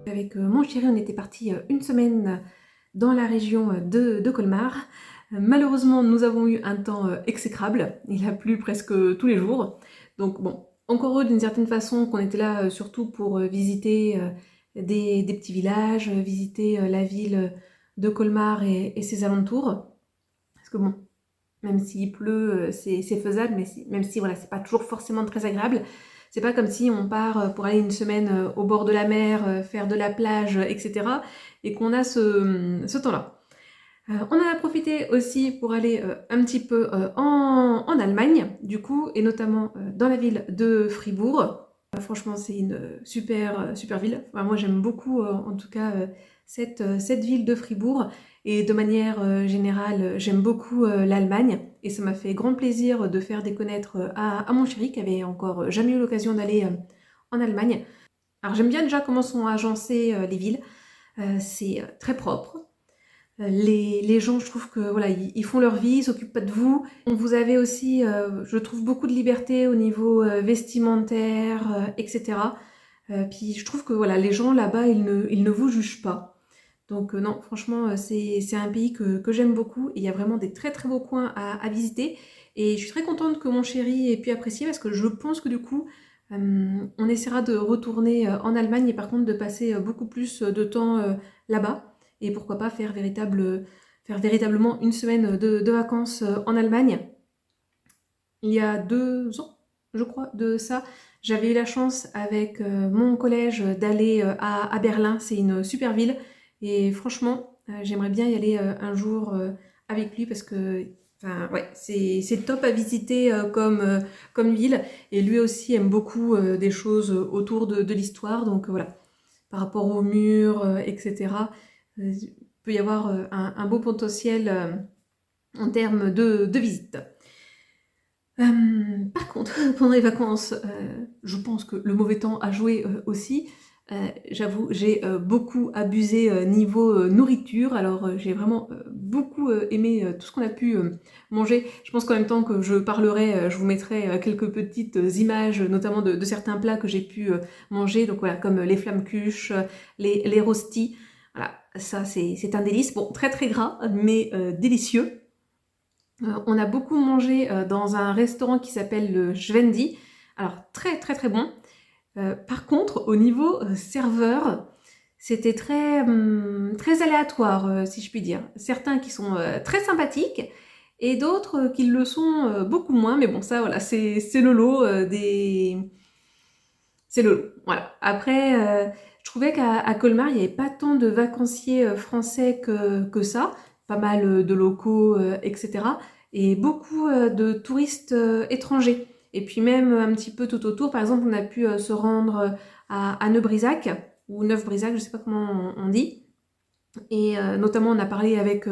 Avec mon chéri, on était parti une semaine dans la région de Colmar. Malheureusement, nous avons eu un temps exécrable. Il a plu presque tous les jours. Donc bon, encore heureux d'une certaine façon qu'on était là surtout pour visiter des petits villages, visiter la ville de Colmar et ses alentours. Parce que bon, même s'il pleut, c'est faisable, mais même si voilà, c'est pas toujours forcément très agréable. C'est pas comme si on part pour aller une semaine au bord de la mer, faire de la plage, etc. et qu'on a ce temps-là. On en a profité aussi pour aller un petit peu en Allemagne, du coup, et notamment dans la ville de Fribourg. Franchement, c'est une super ville. Enfin, moi, j'aime beaucoup, en tout cas, cette ville de Fribourg. Et de manière générale, j'aime beaucoup l'Allemagne. Et ça m'a fait grand plaisir de faire déconnaître à mon chéri, qui avait encore jamais eu l'occasion d'aller en Allemagne. Alors, j'aime bien déjà comment sont agencées les villes. C'est très propre. Les gens, je trouve que voilà, ils font leur vie, ils s'occupent pas de vous. Vous avez aussi, je trouve, beaucoup de liberté au niveau vestimentaire, etc. Puis je trouve que voilà, les gens là-bas, ils ne vous jugent pas. Donc non, franchement, c'est un pays que j'aime beaucoup. Et il y a vraiment des très très beaux coins à visiter. Et je suis très contente que mon chéri ait pu apprécier parce que je pense que du coup, on essaiera de retourner en Allemagne et par contre de passer beaucoup plus de temps là-bas. Et pourquoi pas faire véritablement une semaine de vacances en Allemagne. Il y a 2 ans, je crois, de ça, j'avais eu la chance avec mon collège d'aller à Berlin. C'est une super ville et franchement, j'aimerais bien y aller un jour avec lui parce que enfin, ouais, c'est top à visiter comme ville. Et lui aussi aime beaucoup des choses autour de l'histoire. Donc voilà, par rapport aux murs, etc. Il peut y avoir un beau potentiel en termes de visite. Par contre, pendant les vacances, je pense que le mauvais temps a joué aussi. J'avoue, j'ai beaucoup abusé niveau nourriture. Alors, j'ai vraiment beaucoup aimé tout ce qu'on a pu manger. Je pense qu'en même temps que je parlerai, je vous mettrai quelques petites images, notamment de certains plats que j'ai pu manger. Donc voilà, comme les flammekuche, les rostis. Voilà, ça c'est un délice. Bon, très très gras, mais délicieux. On a beaucoup mangé dans un restaurant qui s'appelle le Schwendi. Alors très très très bon. Par contre, au niveau serveur, c'était très aléatoire, si je puis dire. Certains qui sont très sympathiques et d'autres qui le sont beaucoup moins. Mais bon, ça voilà, c'est le lot des... C'est le lot, voilà. Après, je trouvais qu'à Colmar, il n'y avait pas tant de vacanciers français que ça. Pas mal de locaux, etc. Et beaucoup de touristes étrangers. Et puis même un petit peu tout autour. Par exemple, on a pu se rendre à Neubrisac, ou Neuf-Brisac, je ne sais pas comment on dit. Et notamment, on a parlé avec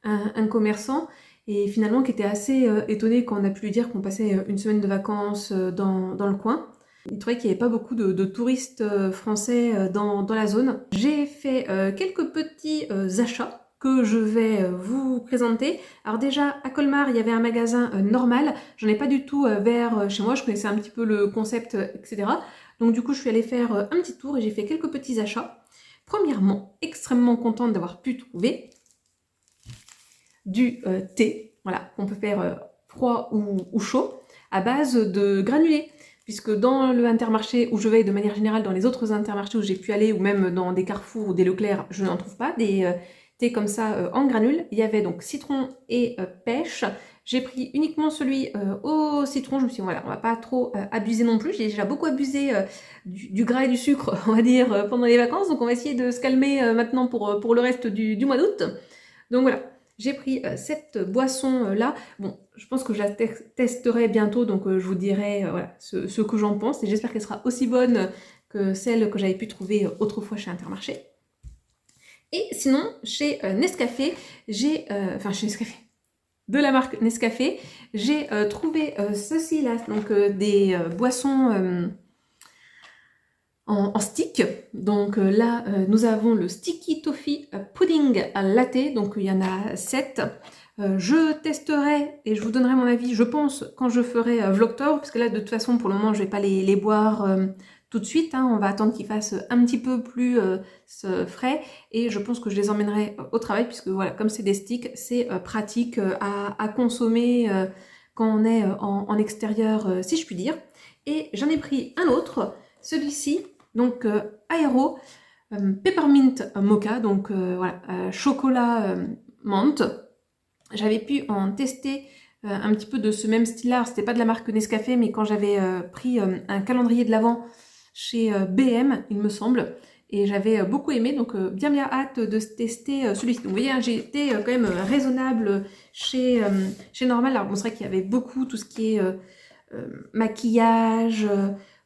un commerçant, et finalement, qui était assez étonné quand on a pu lui dire qu'on passait une semaine de vacances dans le coin. Il trouvait qu'il n'y avait pas beaucoup de touristes français dans la zone. J'ai fait quelques petits achats que je vais vous présenter. Alors déjà, à Colmar, il y avait un magasin normal. J'en ai pas du tout vers chez moi. Je connaissais un petit peu le concept, etc. Donc du coup, je suis allée faire un petit tour et j'ai fait quelques petits achats. Premièrement, extrêmement contente d'avoir pu trouver du thé, voilà, qu'on peut faire froid ou chaud, à base de granulés. Puisque dans le Intermarché où je vais, de manière générale dans les autres Intermarchés où j'ai pu aller, ou même dans des Carrefour ou des Leclerc, je n'en trouve pas des thés comme ça en granules. Il y avait donc citron et pêche. J'ai pris uniquement celui au citron. Je me suis dit, voilà, on va pas trop abuser non plus. J'ai déjà beaucoup abusé du gras et du sucre, on va dire, pendant les vacances. Donc on va essayer de se calmer maintenant pour le reste du mois d'août. Donc voilà, j'ai pris cette boisson-là. Bon, je pense que je la testerai bientôt, donc je vous dirai voilà, ce que j'en pense. Et j'espère qu'elle sera aussi bonne que celle que j'avais pu trouver autrefois chez Intermarché. Et sinon, chez Nescafé, enfin chez Nescafé, de la marque Nescafé, j'ai trouvé ceci-là, donc des boissons en stick. Donc là, nous avons le Sticky Toffee Pudding Latte, donc il y en a 7. Je testerai et je vous donnerai mon avis, je pense, quand je ferai Vlogtober, parce que là, de toute façon, pour le moment, je ne vais pas les boire tout de suite, hein, on va attendre qu'il fasse un petit peu plus frais, et je pense que je les emmènerai au travail, puisque voilà, comme c'est des sticks, c'est pratique à consommer quand on est en extérieur, si je puis dire. Et j'en ai pris un autre, celui-ci, donc Aero Peppermint Mocha, donc voilà, chocolat menthe. J'avais pu en tester un petit peu de ce même style-là. C'était pas de la marque Nescafé, mais quand j'avais pris un calendrier de l'Avent chez BM, il me semble, et j'avais beaucoup aimé, donc bien hâte de tester celui-ci. Donc vous voyez, hein, j'ai été quand même raisonnable chez Normal. Alors bon, c'est vrai qu'il y avait beaucoup, tout ce qui est maquillage,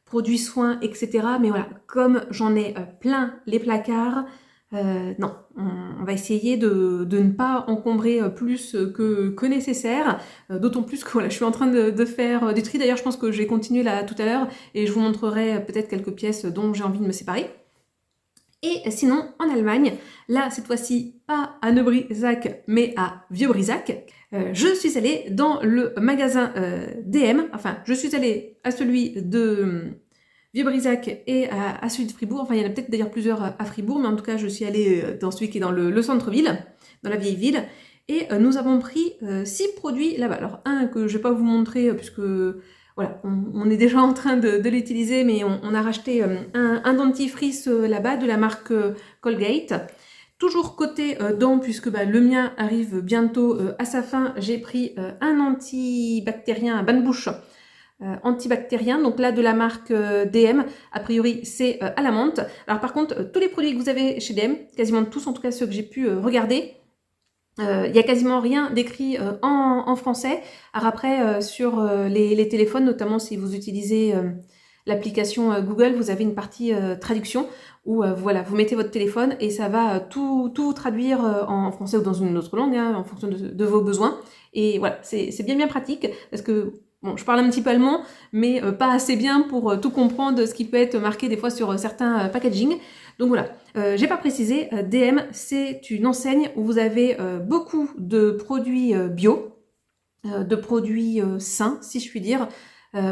produits soins, etc. Mais voilà, comme j'en ai plein les placards, non, on va essayer de ne pas encombrer plus que nécessaire, d'autant plus que voilà, je suis en train de faire du tri. D'ailleurs, je pense que je vais continuer là tout à l'heure et je vous montrerai peut-être quelques pièces dont j'ai envie de me séparer. Et sinon, en Allemagne, là, cette fois-ci, pas à Neubry-Zac, mais à Vieux-Brisac, je suis allée dans le magasin DM, enfin, je suis allée à celui de Vieux-Brisac et à celui de Fribourg. Enfin, il y en a peut-être d'ailleurs plusieurs à Fribourg, mais en tout cas, je suis allée dans celui qui est dans le centre-ville, dans la vieille ville. Et nous avons pris 6 produits là-bas. Alors, un que je ne vais pas vous montrer, puisque voilà, on est déjà en train de l'utiliser, mais on a racheté un dentifrice là-bas de la marque Colgate. Toujours côté dents, puisque le mien arrive bientôt à sa fin, j'ai pris un antibactérien, un bain de bouche antibactérien, donc là de la marque DM, a priori c'est à la menthe. Alors par contre, tous les produits que vous avez chez DM, quasiment tous, en tout cas ceux que j'ai pu regarder, il n'y a quasiment rien d'écrit en français. Alors après, sur les téléphones, notamment si vous utilisez l'application Google, vous avez une partie traduction où voilà, vous mettez votre téléphone et ça va tout traduire en français ou dans une autre langue, hein, en fonction de vos besoins. Et voilà, c'est bien pratique parce que bon, je parle un petit peu allemand, mais pas assez bien pour tout comprendre ce qui peut être marqué des fois sur certains packaging. Donc voilà, j'ai pas précisé, DM, c'est une enseigne où vous avez beaucoup de produits bio, de produits sains, si je puis dire,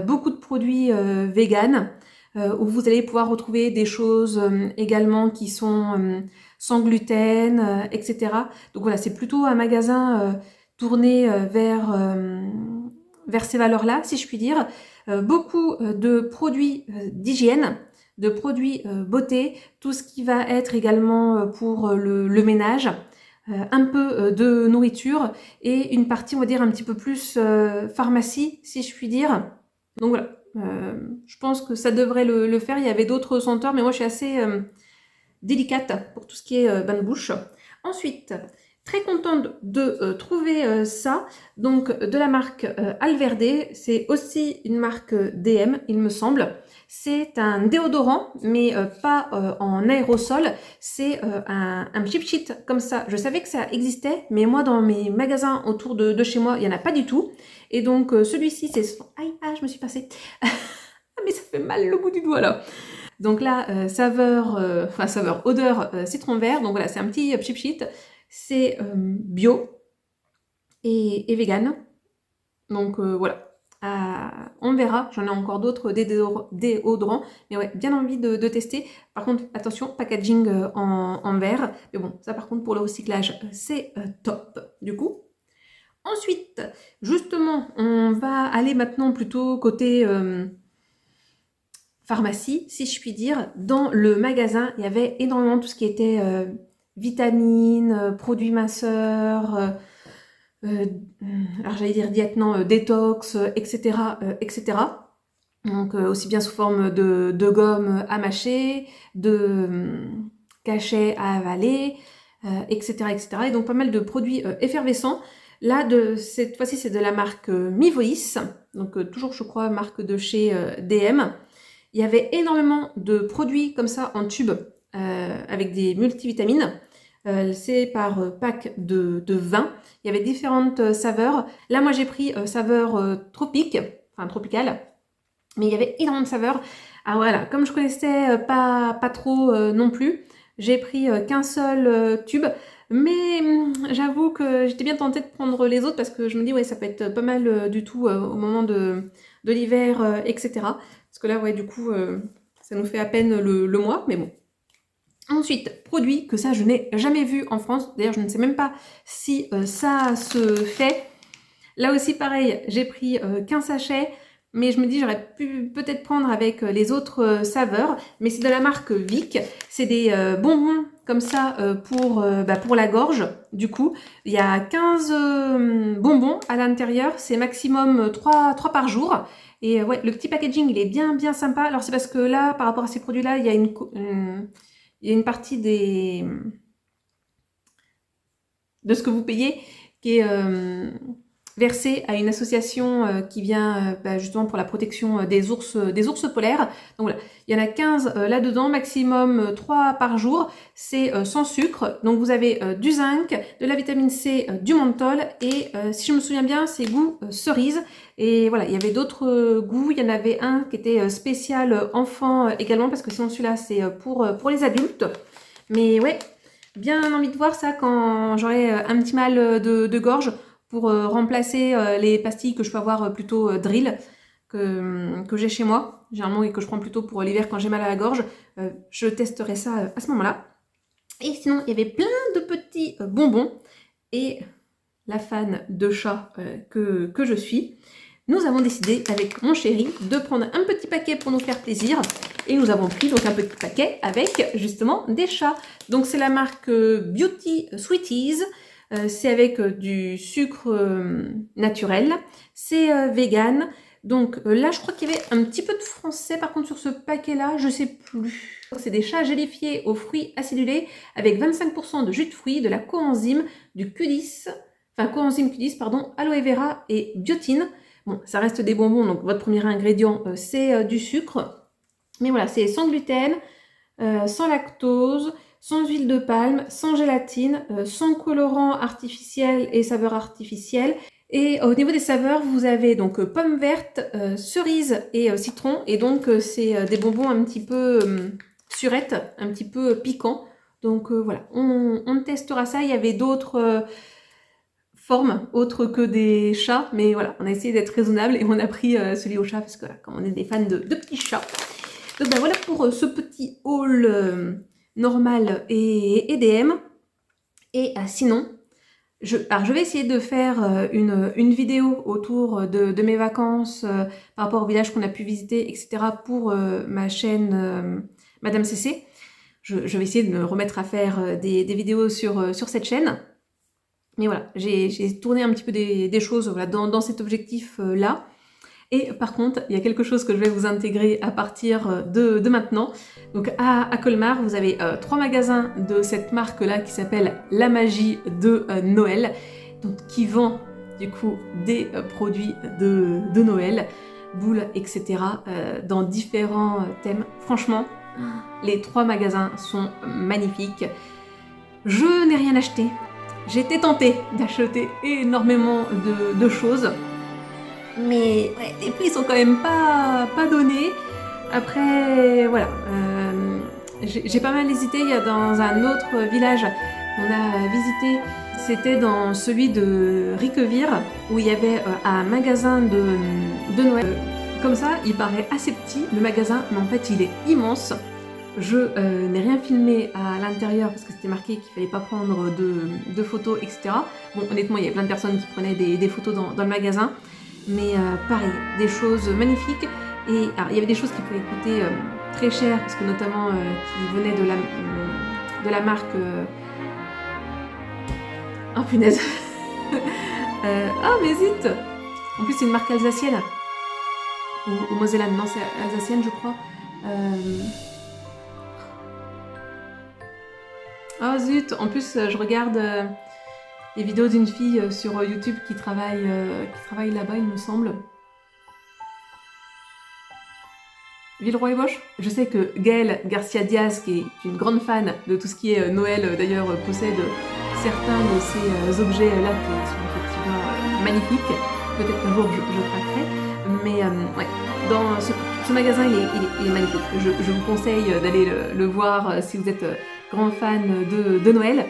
beaucoup de produits vegan, où vous allez pouvoir retrouver des choses également qui sont sans gluten, etc. Donc voilà, c'est plutôt un magasin tourné vers ces valeurs-là, si je puis dire. Beaucoup de produits d'hygiène, de produits beauté, tout ce qui va être également pour le ménage, un peu de nourriture et une partie, on va dire, un petit peu plus pharmacie, si je puis dire. Donc voilà, je pense que ça devrait le faire. Il y avait d'autres senteurs, mais moi je suis assez délicate pour tout ce qui est bain de bouche. Ensuite, très contente de trouver ça, donc de la marque Alverde. C'est aussi une marque DM, il me semble. C'est un déodorant, mais pas en aérosol. C'est un cheap sheet comme ça. Je savais que ça existait, mais moi, dans mes magasins autour de chez moi, il n'y en a pas du tout. Et donc, celui-ci, c'est... Aïe, ah, je me suis passée. Ah, mais ça fait mal le bout du doigt, là. Donc là, saveur, odeur citron vert. Donc voilà, c'est un petit cheap sheet. C'est bio et vegan. Donc voilà. On verra, j'en ai encore d'autres déodorants, mais ouais, bien envie de tester. Par contre, attention, packaging en verre. Mais bon, ça par contre pour le recyclage, c'est top du coup. Ensuite, justement, on va aller maintenant plutôt côté pharmacie, si je puis dire. Dans le magasin, il y avait énormément tout ce qui était vitamines, produits minceurs, alors j'allais dire diète, non, détox, etc., etc. Donc aussi bien sous forme de gomme à mâcher, de cachets à avaler, etc., etc. Et donc pas mal de produits effervescents. Là, cette fois-ci, c'est de la marque Mivois, donc toujours, je crois, marque de chez DM. Il y avait énormément de produits comme ça en tube avec des multivitamines. C'est par pack de 20. Il y avait différentes saveurs. Là, moi, j'ai pris saveur tropique, enfin tropicale. Mais il y avait énormément de saveurs. Ah voilà, comme je connaissais pas trop non plus, j'ai pris qu'un seul tube. Mais j'avoue que j'étais bien tentée de prendre les autres parce que je me dis, ouais, ça peut être pas mal du tout au moment de l'hiver, etc. Parce que là, ouais, du coup, Ça nous fait à peine le mois, mais bon. Ensuite, produit que ça je n'ai jamais vu en France. D'ailleurs, je ne sais même pas si ça se fait. Là aussi, pareil, j'ai pris qu'un sachet, mais je me dis j'aurais pu peut-être prendre avec les autres saveurs. Mais c'est de la marque Vic. C'est des bonbons comme ça pour la gorge. Du coup, il y a 15 bonbons à l'intérieur. C'est maximum 3 par jour. Et ouais, le petit packaging, il est bien sympa. Alors c'est parce que là, par rapport à ces produits-là, il y a une partie de ce que vous payez qui est versée à une association qui vient justement pour la protection des ours polaires. Donc voilà, il y en a 15 là-dedans, maximum 3 par jour. C'est sans sucre. Donc vous avez du zinc, de la vitamine C, du menthol et si je me souviens bien, c'est goût cerise. Et voilà, il y avait d'autres goûts. Il y en avait un qui était spécial enfant également parce que sinon celui-là c'est pour les adultes. Mais ouais, bien envie de voir ça quand j'aurai un petit mal de gorge pour remplacer les pastilles que je peux avoir plutôt drill que j'ai chez moi, généralement et que je prends plutôt pour l'hiver quand j'ai mal à la gorge. Je testerai ça à ce moment-là. Et sinon, il y avait plein de petits bonbons. Et la fan de chat que je suis, nous avons décidé avec mon chéri de prendre un petit paquet pour nous faire plaisir. Et nous avons pris donc un petit paquet avec justement des chats. Donc c'est la marque Beauty Sweeties. C'est avec du sucre naturel. C'est vegan. Donc là, je crois qu'il y avait un petit peu de français par contre sur ce paquet-là, je sais plus. C'est des chats gélifiés aux fruits acidulés avec 25% de jus de fruits, de la coenzyme, du Q10, coenzyme Q10, pardon, aloe vera et biotine. Bon, ça reste des bonbons, donc votre premier ingrédient, c'est du sucre. Mais voilà, c'est sans gluten, sans lactose, sans huile de palme, sans gélatine, sans colorant artificiel et saveur artificielle. Et au niveau des saveurs, vous avez donc pommes vertes, cerises et citron. Et donc c'est des bonbons un petit peu surettes, un petit peu piquants. Donc voilà, on testera ça. Il y avait d'autres formes autres que des chats. Mais voilà, on a essayé d'être raisonnable et on a pris celui au chat parce que voilà, comme on est des fans de petits chats. Donc ben voilà pour ce petit haul normal et EDM. Et sinon, je vais essayer de faire une vidéo autour de mes vacances par rapport au village qu'on a pu visiter, etc. pour ma chaîne Madame CC. Je vais essayer de me remettre à faire des vidéos sur cette chaîne. Mais voilà, j'ai tourné un petit peu des choses voilà, dans cet objectif-là. Et par contre, il y a quelque chose que je vais vous intégrer à partir de maintenant. Donc à Colmar, vous avez 3 magasins de cette marque-là qui s'appelle La Magie de Noël, donc qui vend du coup des produits de Noël, boules, etc. Dans différents thèmes. Franchement, les 3 magasins sont magnifiques. Je n'ai rien acheté. J'ai été tentée d'acheter énormément de choses. Mais ouais, les prix sont quand même pas donnés. Après, voilà, j'ai pas mal hésité. Il y a dans un autre village qu'on a visité, c'était dans celui de Riquevire, où il y avait un magasin de Noël. Comme ça, il paraît assez petit, le magasin, mais en fait, il est immense. Je n'ai rien filmé à l'intérieur parce que c'était marqué qu'il fallait pas prendre de photos, etc. Bon, honnêtement, il y a plein de personnes qui prenaient des photos dans le magasin. Mais pareil, des choses magnifiques. Et alors, il y avait des choses qui pouvaient coûter très cher, parce que notamment qui venaient de la marque... Oh punaise. Ah mais zut. En plus c'est une marque alsacienne. Ou mosellane, non c'est alsacienne je crois. Oh zut. En plus je regarde... les vidéos d'une fille sur YouTube qui travaille là-bas, il me semble. Villeroy-Bosch. Je sais que Gaëlle Garcia Diaz, qui est une grande fan de tout ce qui est Noël, d'ailleurs possède certains de ces objets-là qui sont effectivement magnifiques. Peut-être qu'un jour je craquerai. Mais ouais, dans ce magasin, il est magnifique. Je vous conseille d'aller le voir si vous êtes grand fan de Noël.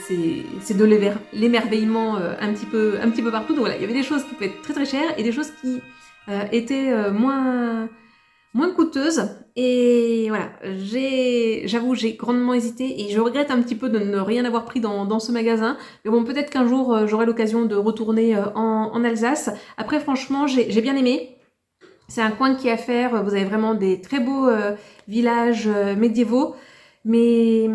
C'est de l'émerveillement un petit peu partout. Donc voilà, il y avait des choses qui pouvaient être très très chères et des choses qui étaient moins moins coûteuse. Et voilà, j'avoue, j'ai grandement hésité et je regrette un petit peu de ne rien avoir pris dans ce magasin. Mais bon, peut-être qu'un jour, j'aurai l'occasion de retourner en Alsace. Après, franchement, j'ai bien aimé. C'est un coin qui est à faire. Vous avez vraiment des très beaux villages médiévaux. Mais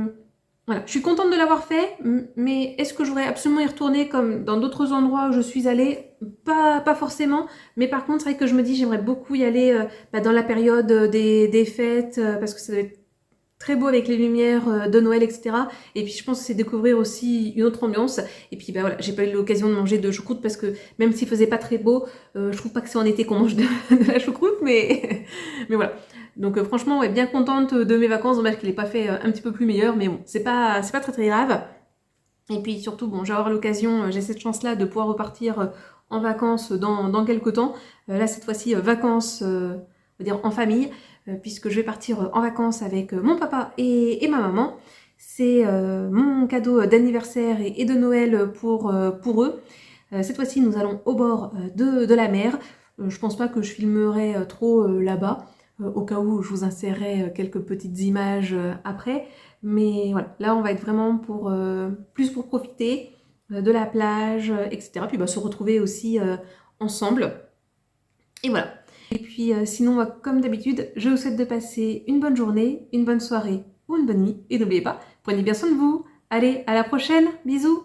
voilà, je suis contente de l'avoir fait, mais est-ce que je voudrais absolument y retourner comme dans d'autres endroits où je suis allée? Pas forcément, mais par contre, c'est vrai que je me dis j'aimerais beaucoup y aller dans la période des fêtes, parce que ça doit être très beau avec les lumières de Noël, etc. Et puis je pense que c'est découvrir aussi une autre ambiance. Et puis voilà, j'ai pas eu l'occasion de manger de choucroute parce que même s'il faisait pas très beau, je trouve pas que c'est en été qu'on mange de la choucroute, mais, mais voilà. Donc franchement, ouais, bien contente de mes vacances. Dommage qu'il n'ait pas fait un petit peu plus meilleur, mais bon, c'est pas très très grave. Et puis surtout, bon, j'ai avoir l'occasion, j'ai cette chance-là de pouvoir repartir en vacances dans quelques temps. Là, cette fois-ci, vacances, on va dire en famille, puisque je vais partir en vacances avec mon papa et ma maman. C'est mon cadeau d'anniversaire et de Noël pour eux. Cette fois-ci, nous allons au bord de la mer. Je pense pas que je filmerai trop là-bas, au cas où je vous insérerai quelques petites images après. Mais voilà, là on va être vraiment plus pour profiter de la plage, etc. Puis se retrouver aussi ensemble. Et voilà. Et puis sinon, comme d'habitude, je vous souhaite de passer une bonne journée, une bonne soirée ou une bonne nuit. Et n'oubliez pas, prenez bien soin de vous. Allez, à la prochaine, bisous!